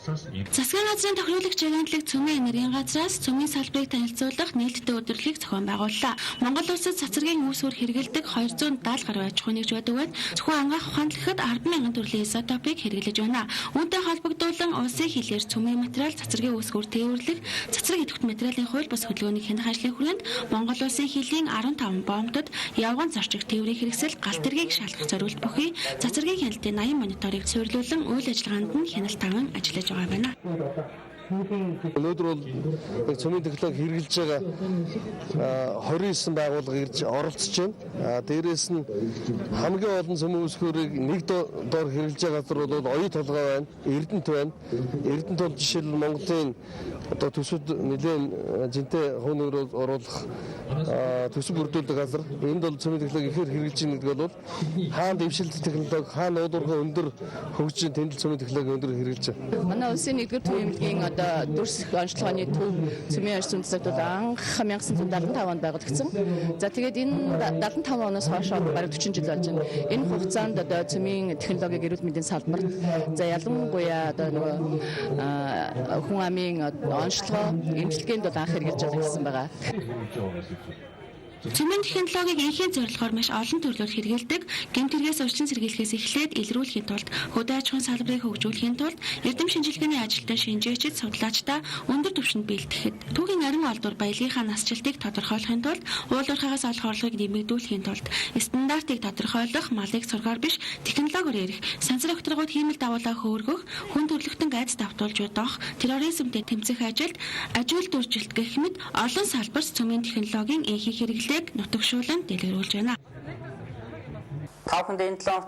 Засгийн газрын тохируулагч агентлаг Цөмийн энергийн газраас цөмийн салбарыг танилцуулах нээлттэй өдрөлийг зохион байгууллаа. Монгол улсад цацрагийн үүсвэр хэрэглэдэг 270 гаруй аж ахуйн нэгж байдаг бөгөөд зөвхөн ангаах ухаанлагчид 10,000 төрлийн изотопыг хэрэглэж байна. Үүнтэй холбогдуулан улсын хилээр цөмийн материал цацрагийн үүсвэр тээвэрлэх, цацраг идэвхт материалын хууль бус хөдөлгөөнийг хянах ажлын хүрээнд Монгол улсын хилийн 15 боомтод явган зорчиг тээврийн хэрэгсэл галт тэргийг шалгах зорилт бүхий цацрагийн хяналтын 80 мониторыг суйрлуулан үйл ажиллагаанд нь хяналт таван ажиллаж байгаа байна. Өнөөдөр бол цөмийн технологи хэрэгжилж байгаа 29 байгууллага ирж оролцож байна. Дээрээс нь хамгийн олон цөмийн үүсгүүрийг нэг доор хэрэгжилж байгаа газар бол оюу толгой байна, Эрдэнэт байна. Эрдэнэт бол жишээлбэл Монголын одоо төсөвд нэлээд жинтэй хувийн оруулах төсөв бүрдүүлдэг газар. Энд бол цөмийн технологи ихээр хэрэгжилж байгаа гэдэг бол хаана дэвшилт технологи, хаана уудуурхай өндөр хөгжиж тэндл цөмийн технологи өндөр хэрэгжилж байгаа. Манай улсын 1-р төвийн эмнэлгийн дүрс онцлогооны төв цөмийн арс үндэслэлд бол анх 1975 онд байгуулагдсан. За тэгээд энэ 75 оноос хойш бараг 40 жил болж байна. Энэ хугацаанд одоо цөмийн технологиг эрүүл мэндийн салбарт за ялангуяа одоо нөгөө хүн амын онцлогоо эмчилгээнд бол анх хэрэгжилж байгаа гэсэн байгаа. Цөмийн технологиг инхийн зорилгоор маш олон төрлөөр хэрэгэлдэг. Гэмт хэрэгээс урьдчилан сэргийлэхээс эхлээд илрүүлэхийн тулд хөдөө аж ахуйн салбарыг хөгжүүлэхийн тулд эрдэм шинжилгээний ажилтан шинжээчид судлаачдаа өндөр түвшинд бэлтгэхэд түүхийн нарийн олдвор баялагийнхаа насжилтыг тодорхойлохын тулд уулуурхаагаас олох орлогыг нэмэгдүүлэхийн тулд стандартыг тодорхойлох, малыг сургаар биш технологиор ирэх, сансар огторгууд хиймэл дагуулаа хөөргөх, хүн төрөлхтөн айдас давтуулж удах, терроризмтэй тэмцэх ажилд ажил дүржилт гэх мэт олон салбарт цөмийн технологийн энхийг хэрэглэдэг нутагшуулан дэлгэрүүлж байна. Та бүхэнд энэ 7